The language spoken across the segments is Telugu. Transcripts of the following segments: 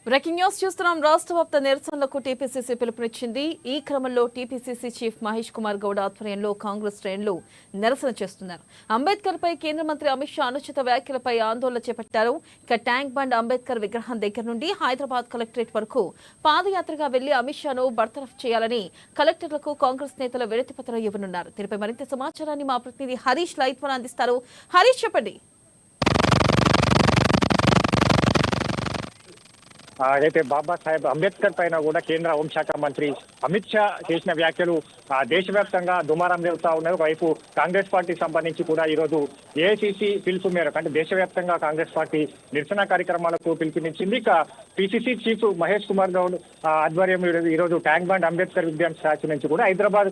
బ్రేకింగ్ న్యూస్ చూస్తున్నాం. రాష్ట్ర వ్యాప్త నిరసనలకు టీపీసీసీ పిలుపునిచ్చింది. ఈ క్రమంలో టీపీసీసీ చీఫ్ మహేష్ కుమార్ గౌడ్ ఆధ్వర్యంలో కాంగ్రెస్ శ్రేణులు నిరసన చేస్తున్నారు. అంబేద్కర్ పై కేంద్ర మంత్రి అమిత్ షా అనుచిత వ్యాఖ్యలపై ఆందోళన చేపట్టారు. ఇక ట్యాంక్ బండ్ అంబేద్కర్ విగ్రహం దగ్గర నుండి హైదరాబాద్ కలెక్టరేట్ వరకు పాదయాత్రగా వెళ్లి అమిత్ షాను బర్తరఫ్ చేయాలని కలెక్టర్లకు కాంగ్రెస్ నేతలు వినతి పత్రం ఇవ్వనున్నారు. దీనిపై మరింత సమాచారాన్ని మా ప్రతినిధి హరీష్ లైవ్ ద్వారా అందిస్తారు. హరీష్, చెప్పండి. అయితే బాబాసాహెబ్ అంబేద్కర్ పైన కూడా కేంద్ర హోంశాఖ మంత్రి అమిత్ షా చేసిన వ్యాఖ్యలు దేశవ్యాప్తంగా దుమారం రేపుతా ఉన్నాయి. ఒకవైపు కాంగ్రెస్ పార్టీకి సంబంధించి కూడా ఈరోజు ఏఐసీసీ పిలుపు మేరకు అంటే దేశవ్యాప్తంగా కాంగ్రెస్ పార్టీ నిరసన కార్యక్రమాలకు పిలుపునిచ్చింది. ఇక పిసిసి చీఫ్ మహేష్ కుమార్ గౌడ్ ఆధ్వర్యంలో ఈరోజు ట్యాంక్ బండ్ అంబేద్కర్ విగ్రహం స్టాచ్యూ నుంచి కూడా హైదరాబాద్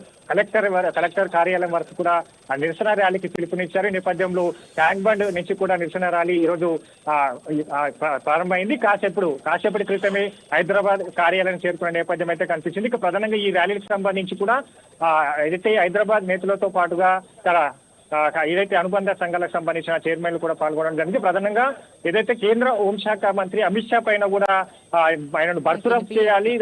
కలెక్టర్ కార్యాలయం వరకు కూడా నిరసన ర్యాలీకి పిలుపునిచ్చారు. ఈ నేపథ్యంలో ట్యాంక్ బండ్ నుంచి కూడా నిరసన ర్యాలీ ఈరోజు ప్రారంభమైంది. కాసేపటి క్రితమే హైదరాబాద్ కార్యాలయం చేరుకునే నేపథ్యం అయితే కనిపించింది. ఇక ప్రధానంగా ఈ ర్యాలీకి సంబంధించి కూడా ఏదైతే హైదరాబాద్ నేతలతో పాటుగా ఏదైతే అనుబంధ సంఘాలకు సంబంధించిన చైర్మన్లు కూడా పాల్గొనడం జరిగింది. ప్రధానంగా ఏదైతే కేంద్ర హోంశాఖ మంత్రి అమిత్ షా పైన కూడా ఆయనను బర్తరఫ్ చేయాలి,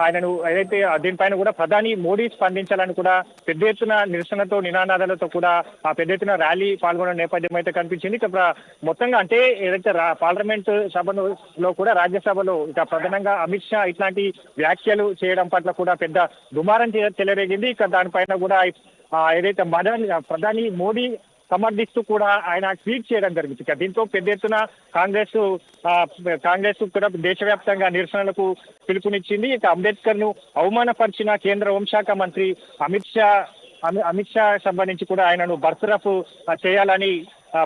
ఆయనను ఏదైతే దీనిపైన కూడా ప్రధాని మోడీ స్పందించాలని కూడా పెద్ద ఎత్తున నిరసనతో నినాదాలతో కూడా పెద్ద ఎత్తున ర్యాలీ పాల్గొనడం నేపథ్యం అయితే కనిపించింది. ఇక మొత్తంగా అంటే ఏదైతే పార్లమెంట్ సభలో కూడా రాజ్యసభలో ఇక ప్రధానంగా అమిత్ షా ఇట్లాంటి వ్యాఖ్యలు చేయడం పట్ల కూడా పెద్ద దుమారం చెలరేగింది. ఇక దానిపైన కూడా ఏదైతే ప్రధాని మోడీ సమర్థిస్తూ కూడా ఆయన ట్వీట్ చేయడం జరిగింది. దీంతో పెద్ద ఎత్తున కాంగ్రెస్ కూడా దేశవ్యాప్తంగా నిరసనలకు పిలుపునిచ్చింది. ఇక అంబేద్కర్ ను అవమానపరిచిన కేంద్ర హోంశాఖ మంత్రి అమిత్ షా సంబంధించి కూడా ఆయనను బర్తరఫ్ చేయాలని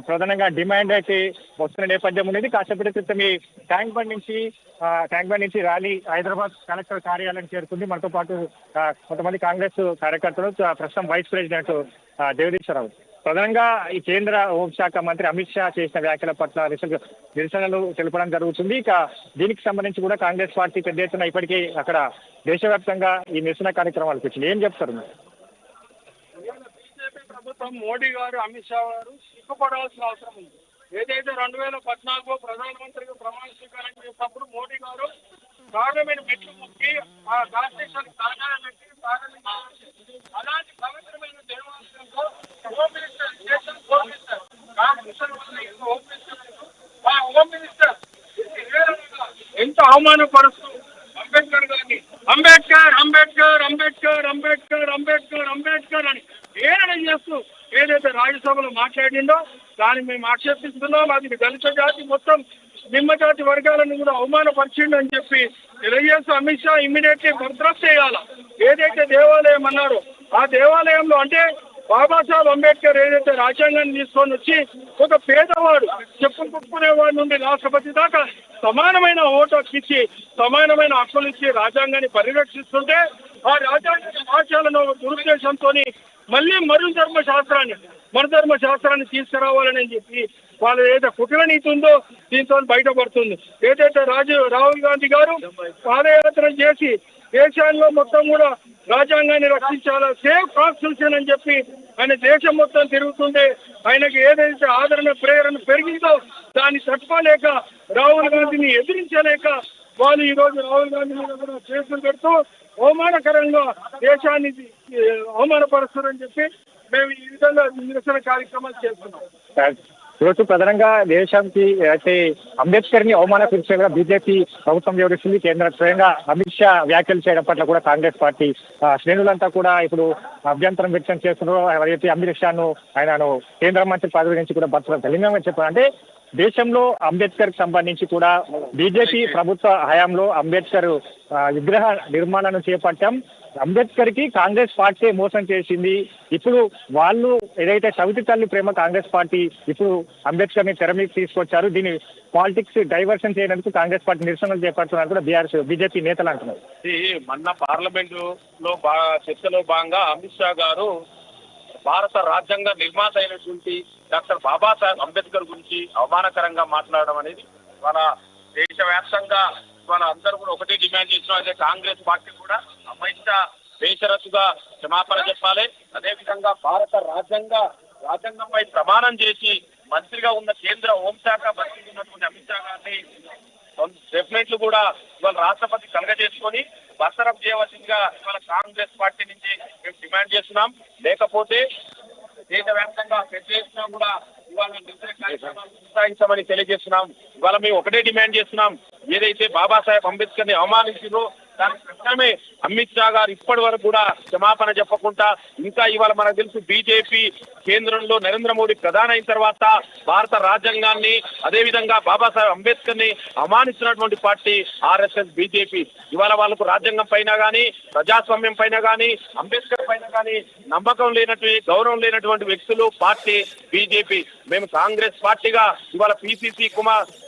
ప్రధానంగా డిమాండ్ అయితే వస్తున్న నేపథ్యం ఉండేది. కాసేపటి క్రితమే ట్యాంక్ బండ్ నుంచి ర్యాలీ హైదరాబాద్ కలెక్టర్ కార్యాలయం చేరుకుంది. మనతో పాటు కొంతమంది కాంగ్రెస్ కార్యకర్తలు, ప్రస్తుతం వైస్ ప్రెసిడెంట్ జగదీశ్వరరావు. ప్రధానంగా ఈ కేంద్ర హోంశాఖ మంత్రి అమిత్ షా చేసిన వ్యాఖ్యల పట్ల నిరసనలు తెలపడం జరుగుతుంది. ఇక దీనికి సంబంధించి కూడా కాంగ్రెస్ పార్టీ పెద్ద ఎత్తున ఇప్పటికే అక్కడ దేశవ్యాప్తంగా ఈ నిరసన కార్యక్రమాలకు వచ్చింది. ఏం చెప్తారు? ప్రభుత్వం మోడీ గారు, అమిత్ షా గారు సిగ్గుపడాల్సిన అవసరం ఉంది. ఏదైతే 2014 ప్రధానమంత్రిగా ప్రమాణ స్వీకారం చేసినప్పుడు మోడీ గారు పార్లమెంట్ మెట్లు మొక్కి ఆ కాన్స్టిట్యూషన్ కారణాలు పెట్టి అలాంటి పవిత్రమైన దేవాలయంలో హోమ్ మినిస్టర్ ఎంత అవమానపరుస్తూ అంబేద్కర్ గారిని అంబేద్కర్ అంబేద్కర్ అంబేద్కర్ అంబేద్కర్ అంబేద్కర్ అంబేద్కర్ అని ఏదైనా చేస్తూ ఏదైతే రాజ్యసభలో మాట్లాడిందో దాన్ని మేము ఆక్షేపిస్తున్నాం. అది దళిత జాతి మొత్తం నిమ్మ జాతి వర్గాలను కూడా అవమానపరిచిండు అని చెప్పి తెలియజేస్తూ అమిత్ షా ఇమ్మీడియట్లీ బర్తరఫ్ చేయాల. ఏదైతే దేవాలయం అన్నారో ఆ దేవాలయంలో అంటే బాబాసాహెబ్ అంబేద్కర్ ఏదైతే రాజ్యాంగాన్ని తీసుకొని వచ్చి ఒక పేదవాడు చెప్పులు కుట్టుకునేవాడి నుండి రాష్ట్రపతి దాకా సమానమైన ఓటు ఇచ్చి సమానమైన హక్కులు ఇచ్చి రాజ్యాంగాన్ని పరిరక్షిస్తుంటే ఆ రాజ్యాంగాన్ని మార్చాలన్న దురుద్దేశంతో మళ్ళీ మన ధర్మశాస్త్రాన్ని తీసుకురావాలని చెప్పి వాళ్ళు ఏదైతే కుట్ర నీతి ఉందో దీంతో బయటపడుతుంది. ఏదైతే రాహుల్ గాంధీ గారు పాదయాత్ర చేసి దేశాల్లో మొత్తం కూడా రాజ్యాంగాన్ని రక్షించాలా, సేవ్ కాన్స్టిట్యూషన్ అని చెప్పి ఆయన దేశం మొత్తం తిరుగుతుంటే ఆయనకి ఏదైతే ఆదరణ ప్రేరణ పెరిగిందో దాన్ని తట్టుకోలేక రాహుల్ గాంధీని ఎదిరించలేక వాళ్ళు ఈ రోజు రాహుల్ గాంధీ మీద కూడా కేసులు పెడుతూ అవమానకరంగా దేశాన్ని అవమానపరుస్తారని చెప్పి మేము ఈ విధంగా నిరసన కార్యక్రమాలు చేస్తున్నాం. ఈరోజు ప్రధానంగా దేశానికి అయితే అంబేద్కర్ ని అవమానపరిచేలా బీజేపీ ప్రభుత్వం వివరిస్తుంది. స్వయంగా అమిత్ షా వ్యాఖ్యలు చేయడం పట్ల కూడా కాంగ్రెస్ పార్టీ శ్రేణులంతా కూడా ఇప్పుడు అభ్యంతరం వ్యక్తం చేస్తున్నారు. అయితే అమిత్ షాను ఆయనను కేంద్ర మంత్రి పదవి నుంచి కూడా బర్తరఫ్ తెలియమని చెప్పారు. అంటే దేశంలో అంబేద్కర్ కి సంబంధించి కూడా బీజేపీ ప్రభుత్వ హయాంలో అంబేద్కర్ విగ్రహ నిర్మాణాన్ని చేపట్టాం. అంబేద్కర్ కి కాంగ్రెస్ పార్టీ మోసం చేసింది. ఇప్పుడు వాళ్ళు ఏదైతే సవితి తల్లి ప్రేమ కాంగ్రెస్ పార్టీ ఇప్పుడు అంబేద్కర్ ని తెర మీద తీసుకొచ్చారు. దీన్ని పాలిటిక్స్ డైవర్షన్ చేయడానికి కాంగ్రెస్ పార్టీ నిరసనలు చేపడుతున్నారు కూడా బీజేపీ నేతలు అంటున్నారు. మొన్న పార్లమెంటు లో చర్చలో భాగంగా అమిత్ షా గారు భారత రాజ్యాంగ నిర్మాత అయినటువంటి డాక్టర్ బాబాసాహెబ్ అంబేద్కర్ గురించి అవమానకరంగా మాట్లాడడం అనేది మన దేశవ్యాప్తంగా మన అందరూ కూడా ఒకటే డిమాండ్ చేస్తున్నాం. అదే కాంగ్రెస్ పార్టీ కూడా అమిత్ షా బేషరతుగా క్షమాపణ చెప్పాలి. అదేవిధంగా భారత రాజ్యాంగంపై ప్రమాణం చేసి మంత్రిగా ఉన్న కేంద్ర హోంశాఖ మంత్రి ఉన్నటువంటి అమిత్ షా గారిని డెఫినెట్లీ కూడా ఇవాళ రాష్ట్రపతి కలగజేసుకొని బర్తరఫ్ చేయవలసిందిగా ఇవాళ కాంగ్రెస్ పార్టీ నుంచి మేము డిమాండ్ చేస్తున్నాం. లేకపోతే దేశవ్యాప్తంగా పెద్ద ఎత్తున కూడా ఇవాళ నిరసన కార్యక్రమాలు కొనసాగించామని తెలియజేస్తున్నాం. ఇవాళ మేము ఒకటే డిమాండ్ చేస్తున్నాం, ఏదైతే బాబాసాహెబ్ అంబేద్కర్ ని అవమానించారో దానికి తక్షణమే అమిత్ షా గారు ఇప్పటి వరకు కూడా క్షమాపణ చెప్పకుండా ఇంకా ఇవాళ మనకు తెలుసు బీజేపీ కేంద్రంలో నరేంద్ర మోడీ ప్రధాని అయిన తర్వాత భారత రాజ్యాంగాన్ని అదేవిధంగా బాబాసాహెబ్ అంబేద్కర్ ని అవమానిస్తున్నటువంటి పార్టీ ఆర్ఎస్ఎస్ బీజేపీ. ఇవాళ వాళ్ళకు రాజ్యాంగం పైన కానీ ప్రజాస్వామ్యం పైన కానీ అంబేద్కర్ పైన కానీ నమ్మకం లేనటువంటి గౌరవం లేనటువంటి వ్యక్తులు పార్టీ బీజేపీ. మేము కాంగ్రెస్ పార్టీగా ఇవాళ పిసిసి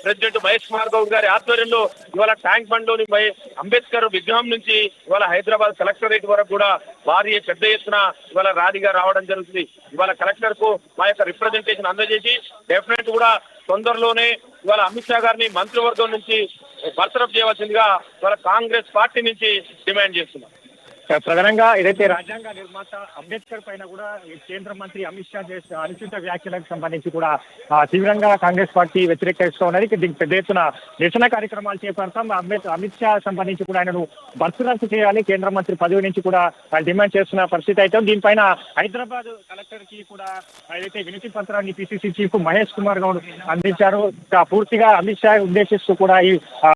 ప్రెసిడెంట్ మహేష్ కుమార్ గౌడ్ గారి ఆధ్వర్యంలో ఇవాళ ట్యాంక్ బండ్లోని అంబేద్కర్ విగ్రహం నుంచి ఇవాళ హైదరాబాద్ కలెక్టరేట్ వరకు కూడా భారీ పెద్ద ఎత్తున ఇవాళ ర్యాలీగా రావడం జరుగుతుంది. ఇవాళ కలెక్టర్ కు మా యొక్క రిప్రజెంటేషన్ అందజేసి డెఫినెట్ కూడా తొందరలోనే ఇవాళ అమిత్ షా గారిని మంత్రివర్గం నుంచి బర్తరఫ్ చేయవలసిందిగా ఇవాళ కాంగ్రెస్ పార్టీ నుంచి డిమాండ్ చేస్తున్నాం. ప్రధానంగా ఏదైతే రాజ్యాంగ నిర్మాత అంబేద్కర్ పైన కూడా ఈ కేంద్ర మంత్రి అమిత్ షా చేసిన అనుచిత వ్యాఖ్యలకు సంబంధించి కూడా తీవ్రంగా కాంగ్రెస్ పార్టీ వ్యతిరేకిస్తూ ఉన్నది. దీనికి పెద్ద ఎత్తున నిరసన కార్యక్రమాలు చేపడతాం. అమిత్ షా సంబంధించి కూడా ఆయనను బర్తరఫ్ చేయాలి, కేంద్ర మంత్రి పదవి నుంచి కూడా డిమాండ్ చేస్తున్న పరిస్థితి అయితే దీనిపైన హైదరాబాద్ కలెక్టర్ కి కూడా ఏదైతే వినతి పత్రాన్ని పిసిసి చీఫ్ మహేష్ కుమార్ గౌడ్ అందించారు. పూర్తిగా అమిత్ షా ఉద్దేశిస్తూ కూడా ఈ